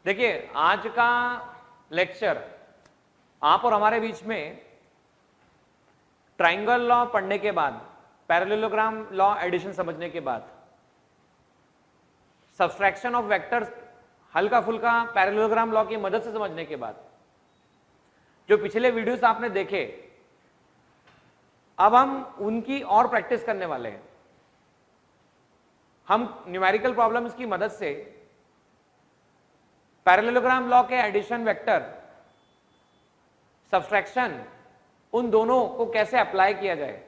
देखिए आज का लेक्चर आप और हमारे बीच में ट्राइंगल लॉ पढ़ने के बाद, पैरेललोग्राम लॉ एडिशन समझने के बाद, सब्सट्रैक्शन ऑफ वेक्टर्स हल्का फुल्का पैरेललोग्राम लॉ की मदद से समझने के बाद, जो पिछले वीडियोस आपने देखे, अब हम उनकी और प्रैक्टिस करने वाले हैं। हम न्यूमेरिकल प्रॉब्लम्स की मदद से पैरेललोग्राम लॉ के एडिशन, वेक्टर, सब्सट्रैक्शन, उन दोनों को कैसे अप्लाई किया जाए,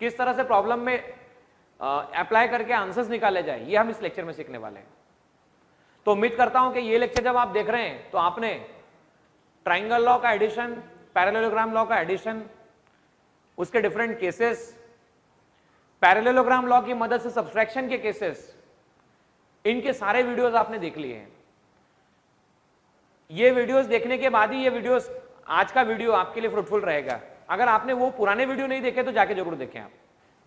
किस तरह से प्रॉब्लम में अप्लाई करके आंसर्स निकाले जाए, ये हम इस लेक्चर में सीखने वाले हैं। तो उम्मीद करता हूं कि ये लेक्चर जब आप देख रहे हैं तो आपने ट्राइंगल लॉ का एडिशन, पैरेललोग्राम लॉ का एडिशन, उसके डिफरेंट केसेस, पैरेललोग्राम लॉ की मदद से सब्सट्रैक्शन के केसेस, इनके सारे वीडियोस आपने देख लिए हैं। ये वीडियोस देखने के बाद ही ये वीडियोस, आज का वीडियो आपके लिए फ्रूटफुल रहेगा। अगर आपने वो पुराने वीडियो नहीं देखे तो जाके जरूर देखें आप।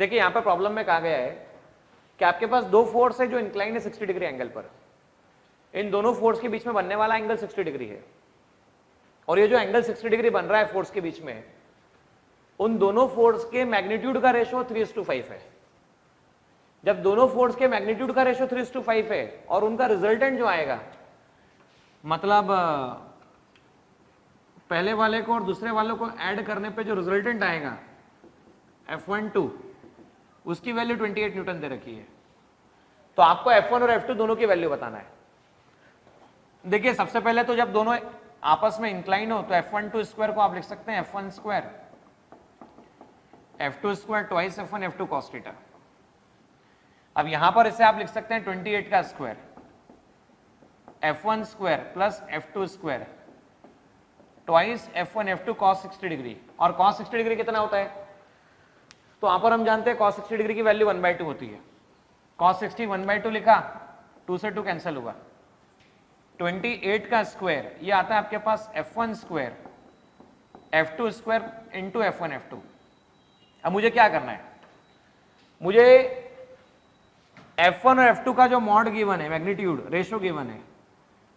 देखिए यहां पर प्रॉब्लम में कहा गया है कि आपके पास दो फोर्स है जो इंक्लाइन है 60 डिग्री एंगल पर। इन दोनों फोर्स के बीच में बनने वाला एंगल 60 डिग्री है, और ये जो एंगल 60 डिग्री बन रहा है फोर्स के बीच में, उन दोनों फोर्स के मैग्नीट्यूड का रेशो 3:5 है। जब दोनों फोर्स के मैग्नीट्यूड का रेशो 3:5 है और उनका रिजल्टेंट जो आएगा, मतलब पहले वाले को और दूसरे वाले को ऐड करने पे जो रिजल्टेंट आएगा F12, उसकी वैल्यू 28 न्यूटन दे रखी है। तो आपको F1 और F2 दोनों की वैल्यू बताना है। देखिए सबसे पहले तो जब दोनों आपस में इंक्लाइन हो तो F12 स्क्वायर को आप लिख सकते हैं F1 square F2 square twice F1 F2 cos theta. अब यहां पर इसे आप लिख सकते हैं 28 का square F1 square plus F2 square twice F1 F2 cos 60 degree. और cos 60 डिग्री कितना होता है? तो वहां पर हम जानते हैं cos 60 डिग्री की वैल्यू 1/2 होती है। cos 60 1/2 लिखा, 2 से 2 कैंसिल होगा। 28 का स्क्वायर ये आता है आपके पास F1 square F2 square into F1 F2। अब मुझे क्या करना है? मुझे F1 और F2 का जो मॉड गिवन है, मैग्नीट्यूड रेशो गिवन है,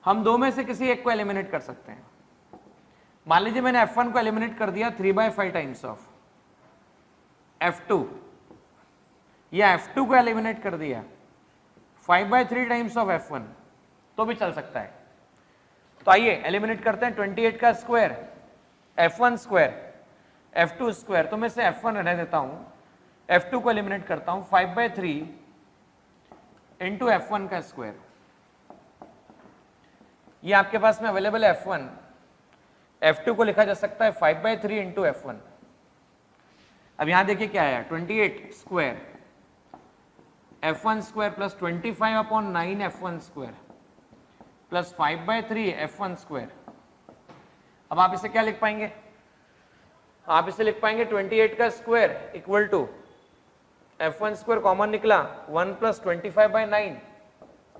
हम दो में से किसी एक को एलिमिनेट कर सकते हैं। मान लीजिए मैंने F1 को एलिमिनेट कर दिया 3/5 टाइम्स ऑफ F2, या F2 को एलिमिनेट कर दिया 5/3 टाइम्स ऑफ F1, तो भी चल सकता है। तो आइए एलिमिनेट करते हैं। 28 का square F1 square F2 square, तो मैं से F1 रहने देता हूं, F2 को एलिमिनेट करता हूं 5/3 इंटू F1 का स्क्वायर। ये आपके पास में अवेलेबल है F1। F2 को लिखा जा सकता है 5/3 इंटू F1। अब यहां देखिए क्या आया, 28 square F1 square plus 25/9 F1 square plus 5/3 F1 square. अब आप इसे क्या लिख पाएंगे? आप इसे लिख पाएंगे 28 का square equal to F1 square common निकला 1 plus 25/9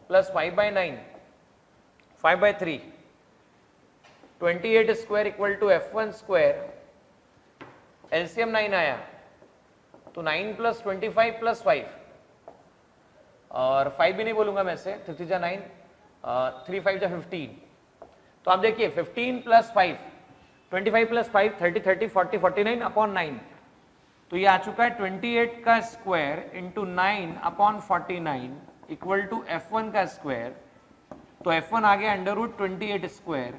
plus 5/9 5/3। 28 square equal to F1 square, LCM 9 आया तो 9 प्लस 25 प्लस 5, और 5 भी नहीं बोलूंगा मैं से, 3 जा 9, 3 5 जा 15। तो आप देखिए 15 प्लस 5, 25 प्लस 5 30 30 40 49 अपॉन 9। तो ये आ चुका है 28 का square into 9 upon 49 equal to F1 का स्क्वायर। तो F1 आ गया under root 28 square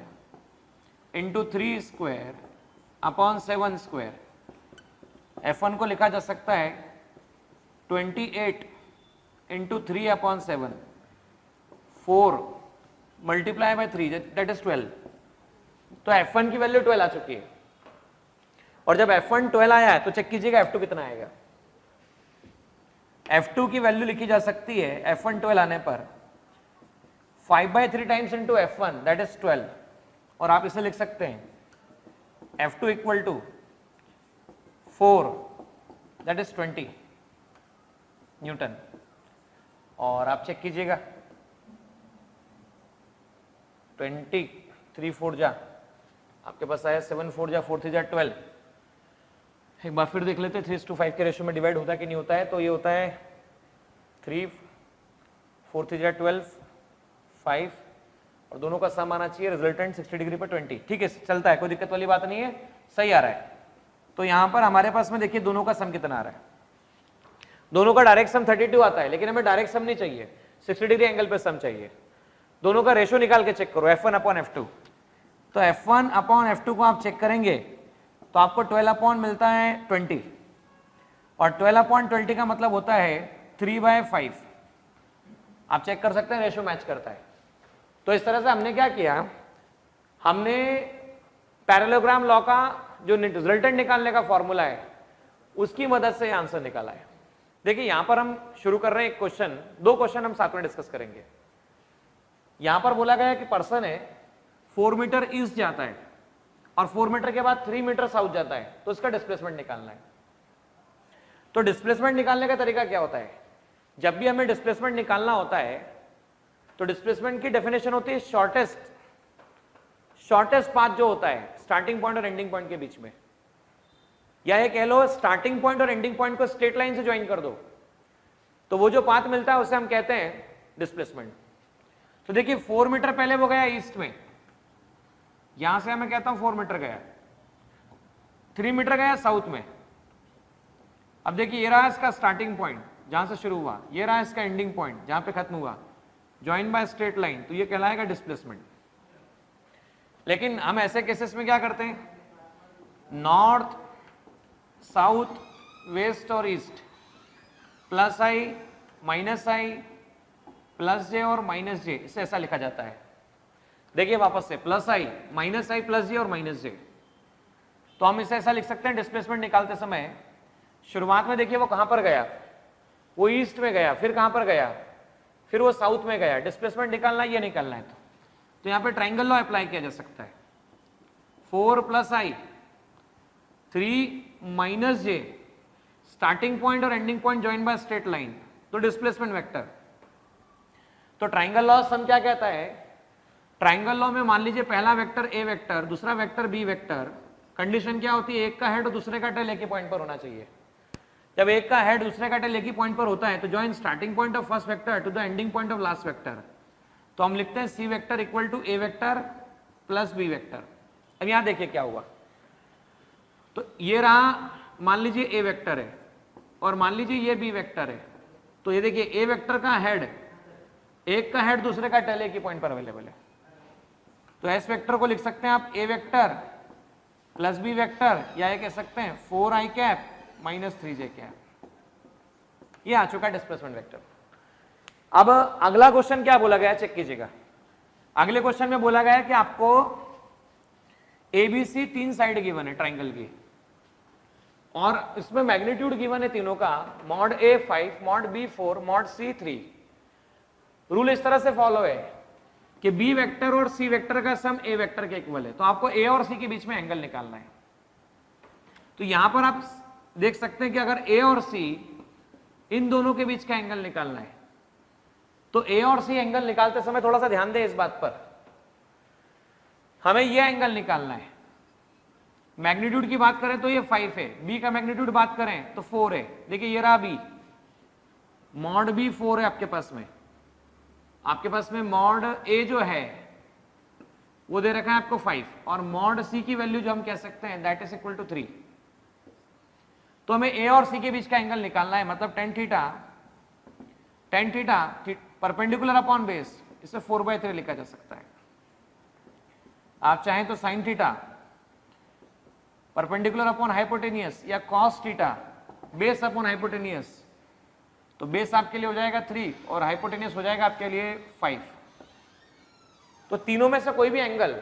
into 3 square upon 7 square. F1 को लिखा जा सकता है 28 into 3 upon 7, 4 multiply by 3 that is 12। तो F1 की वैल्यू 12 आ चुकी है। और जब F1 12 आया है तो चेक कीजिएगा F2 कितना आएगा। F2 की वैल्यू लिखी जा सकती है F1 12 आने पर 5/3 times into F1 that is 12, और आप इसे लिख सकते हैं F2 equal to 4 that is 20 newton. और आप चेक कीजिएगा 20 3 4 जा आपके पास आया 7 4 जा 4 3 जा 12। एक बार फिर देख लेते हैं 3:5 के रेशियो में डिवाइड होता है कि नहीं होता है। तो ये होता है 3 4 3 जा 12 5 और दोनों का सम आना चाहिए रिजल्टेंट 60 डिग्री पर 20। ठीक है, चलता है, कोई दिक्कत वाली बात नहीं है, सही आ रहा है। तो यहां पर हमारे पास में देखिए दोनों का सम कितना आ रहा है, दोनों का डायरेक्ट सम 32 आता है, लेकिन हमें डायरेक्ट सम नहीं चाहिए, 60 डिग्री एंगल पे सम चाहिए। दोनों का रेशो निकाल के चेक करो, F1 अपॉन F2। तो F1 अपॉन F2 को आप चेक करेंगे तो आपको 12 अपॉन मिलता है 20, और 12 अपॉन 20 का मतलब होता है 3/5। आप चेक कर सकते हैं रेशो मैच करता है। तो इस तरह से हमने क्या किया, हमने पैरेललोग्राम लॉ का जो रिजल्टेंट निकालने का फॉर्मूला है उसकी मदद से आंसर निकाला है। देखिए यहां पर हम शुरू कर रहे हैं एक क्वेश्चन, दो क्वेश्चन हम साथ में डिस्कस करेंगे। यहां पर बोला गया है कि पर्सन है 4 मीटर ईस्ट जाता है और 4 मीटर के बाद 3 मीटर साउथ जाता है, तो इसका डिस्प्लेसमेंट निकालना है। तो डिस्प्लेसमेंट निकालने का तरीका क्या होता है, जब भी हमें डिस्प्लेसमेंट निकालना होता है तो डिस्प्लेसमेंट की डेफिनेशन होती है शॉर्टेस्ट पाथ जो होता है स्टार्टिंग पॉइंट और एंडिंग पॉइंट के बीच में, या ये कह लो स्टार्टिंग पॉइंट और एंडिंग पॉइंट को स्ट्रेट लाइन से ज्वाइन कर दो, तो वो जो पाथ मिलता है उसे हम कहते हैं डिस्प्लेसमेंट। तो देखिए 4 मीटर पहले वो गया ईस्ट में, यहां से मैं कहता हूं 4 मीटर गया, 3 मीटर गया साउथ में। अब देखिए ये रहा इसका स्टार्टिंग पॉइंट जहां से शुरू हुआ, ये रहा इसका एंडिंग पॉइंट जहां पे खत्म हुआ, ज्वाइन बाय स्ट्रेट लाइन, तो ये कहलाएगा डिस्प्लेसमेंट। लेकिन हम ऐसे केसेस में क्या करते हैं, नॉर्थ साउथ वेस्ट और ईस्ट, प्लस आई माइनस आई प्लस जे और माइनस जे, इसे ऐसा लिखा जाता है। देखिए वापस से प्लस आई माइनस आई प्लस जे और माइनस जे, तो हम इसे ऐसा लिख सकते हैं डिस्प्लेसमेंट निकालते समय। शुरुआत में देखिए वो कहां पर गया, वो ईस्ट में गया, फिर कहां पर गया, फिर वो साउथ में गया। डिस्प्लेसमेंट निकालना है, ये निकालना है, तो यहां पे ट्राइंगल लॉ अप्लाई किया जा सकता है। 4 प्लस आई 3 माइनस जे, स्टार्टिंग पॉइंट और ending point join by straight line, तो डिस्प्लेसमेंट वेक्टर। तो ट्राइंगल लॉ सम क्या कहता है, ट्राइंगल लॉ में मान लीजिए पहला वेक्टर ए वेक्टर, दूसरा वेक्टर बी वेक्टर, कंडीशन क्या होती है, एक का हेड और दूसरे का टेल एक ही पॉइंट पर होना चाहिए। जब एक का हेड दूसरे का टेल एक ही पॉइंट पर होता है तो join starting point of first vector to the ending point of last vector, तो हम लिखते हैं c vector equal to a vector plus b vector. अब यहां देखिए क्या हुआ, तो ये रहा मान लीजिए ए वेक्टर है और मान लीजिए ये बी वेक्टर है, तो ये देखिए ए वेक्टर का हेड, एक का हेड दूसरे का टेल एक ही पॉइंट पर अवेलेबल है, तो एस वेक्टर को लिख सकते हैं आप ए वेक्टर प्लस बी वेक्टर, या ये कह सकते हैं 4i cap minus 3j cap. ये आ चुका डिस्प्लेसमेंट वेक्टर। अब अगला क्वेश्चन क्या बोला गया, चेक कीजिएगा। अगले क्वेश्चन में बोला गया कि आपको एबीसी 3 साइड गिवन है ट्राइंगल की, और इसमें मैग्नीट्यूड गिवन है तीनों का, mod A 5, mod B 4, mod C 3। Rule इस तरह से फॉलो है कि बी वेक्टर और सी वेक्टर का सम ए वेक्टर के इक्वल है, तो आपको ए और सी के बीच में एंगल निकालना है। तो यहां पर आप देख सकते हैं कि अगर ए और सी इन दोनों के बीच का एंगल निकालना है, तो ए और सी एंगल निकालते समय थोड़ा सा ध्यान दें इस बात पर, हमें यह एंगल निकालना है। मैग्नीट्यूड की बात करें तो ये 5 है, बी का मैग्नीट्यूड बात करें तो 4 है। देखिए ये रहा बी, मॉड बी 4 है आपके पास में, आपके पास में मॉड ए जो है वो दे रखा है आपको 5, और मॉड सी की वैल्यू जो हम कह सकते हैं दैट इज इक्वल टू 3। तो हमें ए और सी के बीच का एंगल निकालना है, मतलब tan theta perpendicular upon base, इसे 4/3 लिखा जा सकता है। आप चाहें तो sine theta perpendicular upon hypotenuse, या cos theta base upon hypotenuse, तो बेस आपके लिए हो जाएगा 3 और हाइपोटेनियस हो जाएगा आपके लिए 5। तो तीनों में से कोई भी एंगल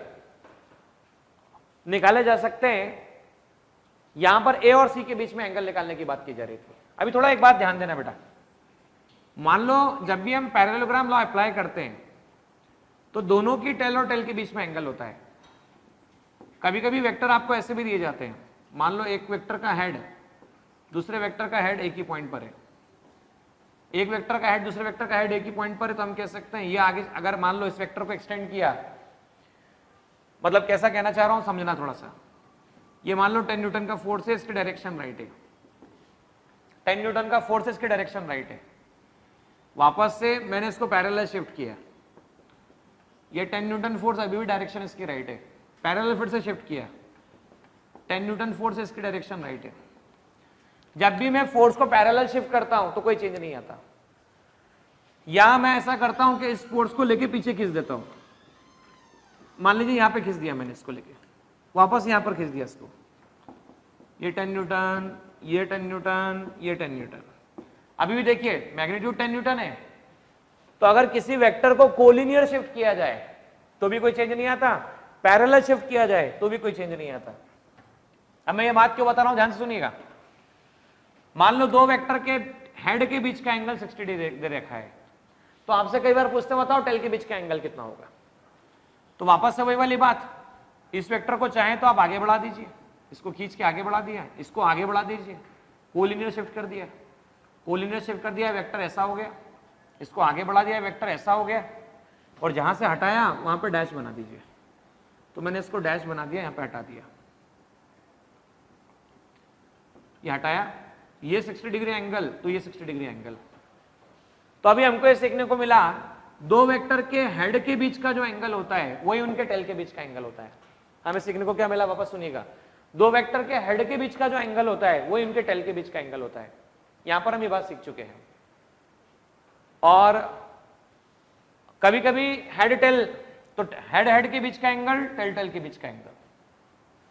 निकाले जा सकते हैं। यहां पर ए और सी के बीच में एंगल निकालने की बात की जा रही थी। अभी थोड़ा एक बात ध्यान देना बेटा, मान लो जब भी हम पैरेललोग्राम लॉ अप्लाई करते हैं तो दोनों की टेल और टेल के बीच में एंगल होता है। कभी कभी वेक्टर आपको ऐसे भी दिए जाते हैं, मान लो एक वेक्टर का हेड दूसरे वेक्टर का हेड एक ही पॉइंट पर है, एक वेक्टर का हेड दूसरे वेक्टर का हेड एक ही पॉइंट पर है, तो हम कह सकते हैं ये आगे, अगर मान लो इस वेक्टर को एक्सटेंड किया, मतलब कैसा कहना चाह रहा हूं समझना थोड़ा सा। ये मान लो 10 न्यूटन का फोर्स है, इसकी डायरेक्शन राइट है, 10 न्यूटन का फोर्स है, इसकी डायरेक्शन राइट है। वापस से मैंने इसको पैरेलल शिफ्ट किया, ये 10 न्यूटन फोर्स अभी भी डायरेक्शन इसकी राइट है, पैरेलल फिर से शिफ्ट किया, 10 न्यूटन फोर्स इसकी डायरेक्शन राइट है। जब भी मैं फोर्स को पैरेलल शिफ्ट करता हूं तो कोई चेंज नहीं आता, या मैं ऐसा करता हूं कि इस फोर्स को लेके पीछे खींच देता हूं, मान लीजिए यहां पे खींच दिया मैंने इसको लेके, वापस यहां पर खींच दिया इसको, ये 10 न्यूटन, ये 10 न्यूटन, ये 10 न्यूटन, अभी भी देखिए मैग्नीट्यूड 10 न्यूटन है। तो अगर किसी वेक्टर को कोलिनियर शिफ्ट किया जाए तो भी कोई चेंज नहीं आता, पैरेलल शिफ्ट किया जाए तो भी कोई चेंज नहीं आता। अब मैं ये बात क्यों बता रहा हूं, ध्यान से सुनिएगा। मान लो दो वेक्टर के हेड के बीच का एंगल 60 डिग्री दे रखा है, तो आपसे कई बार पूछते बताओ टेल के बीच का एंगल कितना होगा, तो वापस से वही वाली बात, इस वेक्टर को चाहे तो आप आगे बढ़ा दीजिए, इसको खींच के आगे बढ़ा दिया, इसको आगे बढ़ा दीजिए, कोलिनियर शिफ्ट कर दिया, कोलिनियर शिफ्ट कर दिया, वेक्टर ऐसा हो गया, इसको आगे बढ़ा दिया, वेक्टर ऐसा हो गया, और जहां से हटाया वहां पर डैश बना दीजिए। तो मैंने इसको डैश बना दिया, यहां पे हटा दिया, ये हटाया, ये 60 डिग्री एंगल, तो ये 60 डिग्री एंगल। तो अभी हमको ये सीखने को मिला, दो वेक्टर के हेड के बीच का जो एंगल होता है वही उनके टेल के बीच का एंगल होता है। हमें सीखने को क्या मिला, वापस सुनिएगा, दो वेक्टर के हेड के बीच का जो एंगल होता है वही उनके टेल के बीच का एंगल होता है। यहां पर हम ये बात सीख चुके हैं। और कभी कभी हेड टेल, तो हेड हेड के बीच का एंगल, टेल टेल के बीच का एंगल।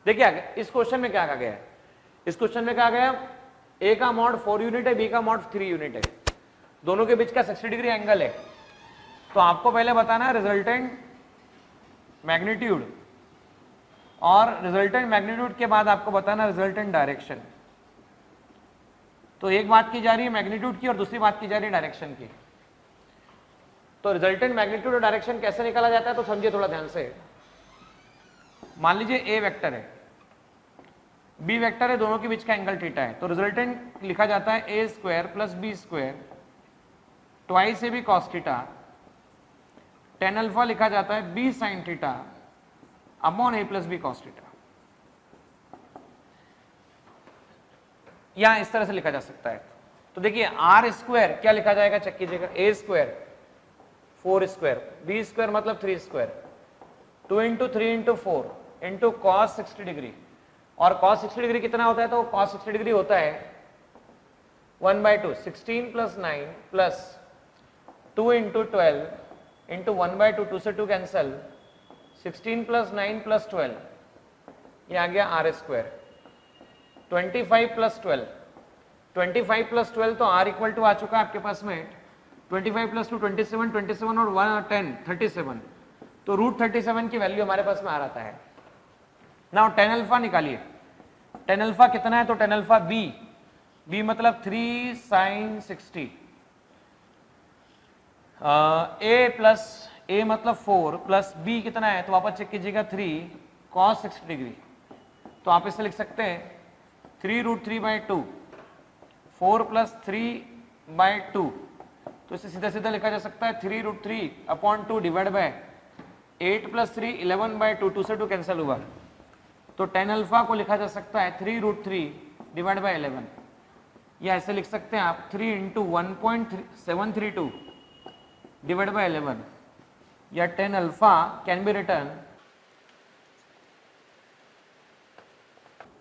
देखिए इस क्वेश्चन में क्या कहा गया है, इस क्वेश्चन में कहा गया ए का मॉड 4 यूनिट है, बी का मॉड 3 यूनिट है, दोनों के बीच का 60 डिग्री एंगल है। तो आपको पहले बताना है रिजल्टेंट मैग्नीट्यूड, और रिजल्टेंट मैग्नीट्यूड के बाद आपको बताना रिजल्टेंट डायरेक्शन। तो एक बात की जा रही है मैग्नीट्यूड की और दूसरी बात की जा रही है डायरेक्शन की। तो रिजल्टेंट मैग्नीट्यूड और डायरेक्शन कैसे निकाला जाता है तो समझिए थोड़ा ध्यान से। मान लीजिए ए वेक्टर है, बी वेक्टर है, दोनों के बीच का एंगल थीटा है, तो रिजल्टेंट लिखा जाता है a square plus B square twice A b cos theta, tan alpha लिखा जाता है b sine theta upon a plus b cos theta. यहां इस तरह से लिखा जा सकता है। तो देखिए आर स्क्वायर क्या लिखा जाएगा, चेक कीजिएगा, ए स्क्वायर 4 स्क्वायर, बी स्क्वायर मतलब 3 square, 2 into 3 into 4 into cos 60 degree, और cos 60 डिग्री कितना होता है, तो cos 60 डिग्री होता है 1/2, 16 प्लस 9 प्लस 2 इंटू 12 इंटू 1/2, 2 से 2 कैंसल, 16 प्लस 9 प्लस 12, ये आ गया आर स्क्वायर, 25 प्लस 12, 25 प्लस 12 तो r इक्वल टू आ चुका है आपके पास में 25 प्लस 2 27, 27 और 1 10 37, तो √37 की वैल्यू हमारे पास में आ रहा है। नाउ टेन अल्फा निकालिए, टेन अल्फा कितना है, तो टेन अल्फा बी मतलब 3 साइन 60, ए मतलब 4 प्लस बी कितना है, तो वापस चेक कीजिएगा 3 कॉस 60 डिग्री, तो आप इसे लिख सकते हैं 3√3/2, 4 प्लस 3/2, तो इसे सीधा सीधा लिखा जा सकता है 3√3/2 डिवाइड बाय 8 प्लस 3 11/2, 2 से 2 कैंसिल हुआ, तो टेन अल्फा को लिखा जा सकता है 3√3 डिवाइड बाय 11, या ऐसे लिख सकते हैं आप 3 इंटू 1.732 डिवाइड बाय 11, या tan alpha can be return,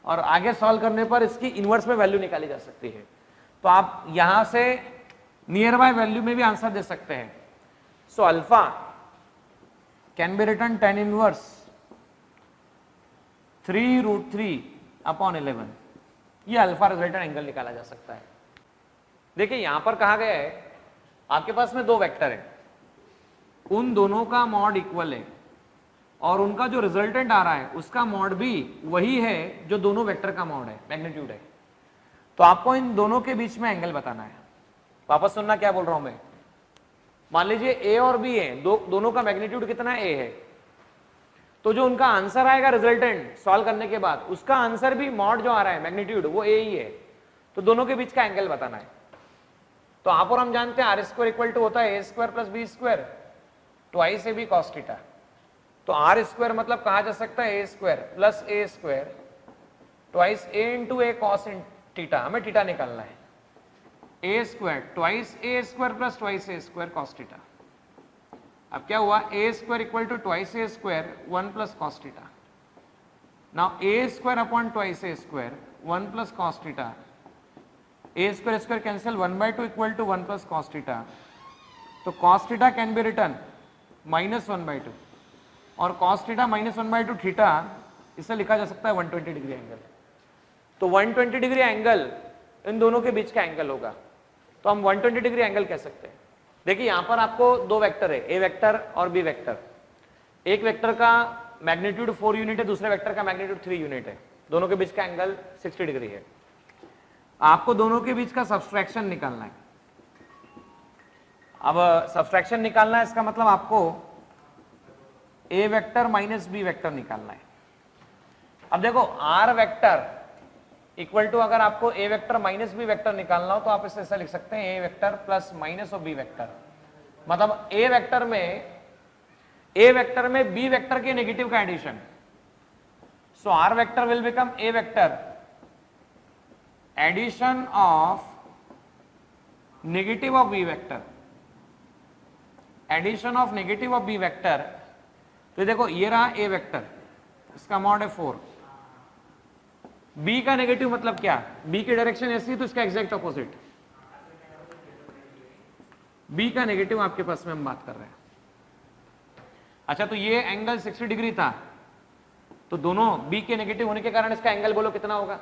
और आगे सॉल्व करने पर इसकी इनवर्स में वैल्यू निकाली जा सकती है। तो आप यहां से नियर बाय वैल्यू में भी आंसर दे सकते हैं। So alpha can be return tan inverse 3√3/11, ये अल्फा रिजल्टेंट एंगल निकाला जा सकता है। देखिए यहां पर कहा गया है आपके पास में दो वेक्टर है, उन दोनों का मॉड इक्वल है, और उनका जो रिजल्टेंट आ रहा है उसका मॉड भी वही है जो दोनों वेक्टर का मॉड है, मैग्नीट्यूड है। तो आपको इन दोनों के बीच में एंगल बताना है। वापस सुनना क्या बोल रहा हूं मैं। मान लीजिए ए और बी है, दोनों का मैग्नीट्यूड कितना ए है, तो जो उनका आंसर आएगा रिजल्टेंट सॉल्व करने के बाद, उसका आंसर भी मॉड जो आ रहा है मैग्नीट्यूड वो ए ही है, तो दोनों के बीच का एंगल बताना है। तो आप और हम जानते हैं आर स्क्वायर इक्वल टू होता है a square plus B square twice A b cos theta. तो आर स्क्वायर मतलब कहा जा सकता है a square plus a square twice a into a cos theta, हमें थीटा निकालना है, a square twice a square plus twice a square cos theta. अब क्या हुआ, a square equal to twice a square 1 plus cos theta. Now a square upon twice a square 1 plus cos theta. A square square cancel, 1/2 equal to 1 plus cos theta. तो cos theta can be written -1/2 और cos theta -1/2 theta, इसे लिखा जा सकता है 120 degree angle. तो 120 degree angle in दोनों के बीच का एंगल होगा, तो हम 120 डिग्री एंगल कह सकते हैं. देखिए यहां पर आपको दो वेक्टर है, ए वेक्टर और बी वेक्टर. एक वेक्टर का मैग्नीट्यूड 4 यूनिट है, दूसरे वेक्टर का मैग्नीट्यूड 3 यूनिट है. दोनों के बीच का एंगल 60 डिग्री है. आपको दोनों के बीच का सब्सट्रैक्शन निकालना है. अब सब्सट्रैक्शन निकालना है, इसका मतलब आपको a vector minus b vector निकालना है. अब देखो आर वेक्टर इक्वल टू, अगर आपको a vector minus b vector निकालना हो तो आप इसे ऐसा लिख सकते हैं, a vector plus minus of b vector. मतलब ए वेक्टर में बी वेक्टर के नेगेटिव का addition. So R vector will become a vector addition of negative of b vector, addition of negative of b vector. तो देखो ये रहा ए vector, इसका mod है 4. बी का नेगेटिव मतलब क्या, बी की डायरेक्शन ऐसी है तो इसका एग्जैक्ट ऑपोजिट. बी का नेगेटिव आपके पास में हम बात कर रहे हैं. अच्छा, तो ये एंगल 60 डिग्री था, तो दोनों बी के नेगेटिव होने के कारण इसका एंगल बोलो कितना होगा.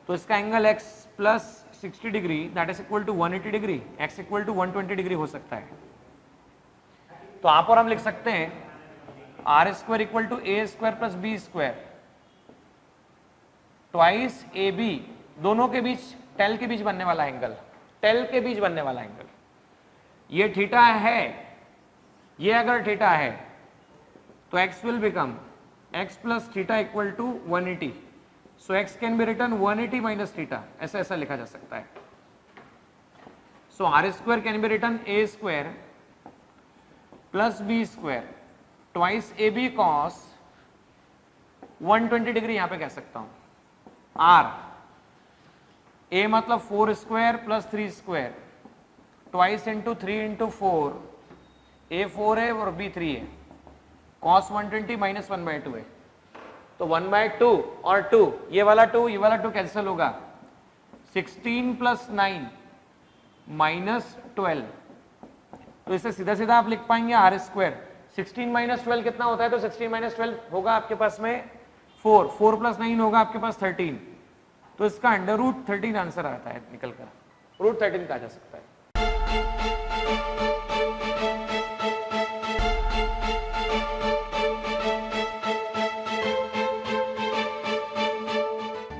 तो इसका angle x plus 60 degree that is equal to 180 degree, x equal to 120 degree हो सकता है. तो आप और हम लिख सकते हैं R square equal to A square plus B square twice A B. दोनों के बीच, टेल के बीच बनने वाला एंगल, टेल के बीच बनने वाला एंगल. ये थीटा है, ये अगर थीटा है तो x will become x plus theta equal to 180. So x can be written 180 minus theta, ऐसा ऐसा लिखा जा सकता है. So R square can be written a square plus B square twice A b cos 120 degree यहां पे कह सकता हूं. आर ए मतलब 4 square plus 3 square twice into 3 into 4, a 4 है और बी 3 है. कॉस 120 माइनस 1/2 है, तो 1/2 और 2, ये वाला 2 कैंसिल होगा. 16 प्लस 9 माइनस 12. तो इसे सीधा सीधा आप लिख पाएंगे आर स्क्वायर. 16 माइनस 12 कितना होता है, तो 16 माइनस 12 होगा आपके पास में 4, 4 प्लस 9 होगा आपके पास 13. तो इसका अंडर रूट 13 आंसर आता है निकल कर, रूट 13 कहा जा सकता है.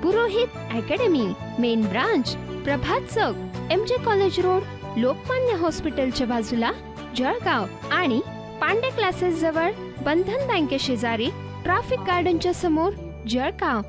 पुरोहित अकॅडमी, मेन ब्रांच प्रभात चौक, MJ कॉलेज रोड, लोकमान्य हॉस्पिटलच्या बाजूला, जळगाव. आणि पांडे क्लासेस जवळ, बंधन बँके शेजारी, ट्रॅफिक गार्डनच्या समोर, जळगाव.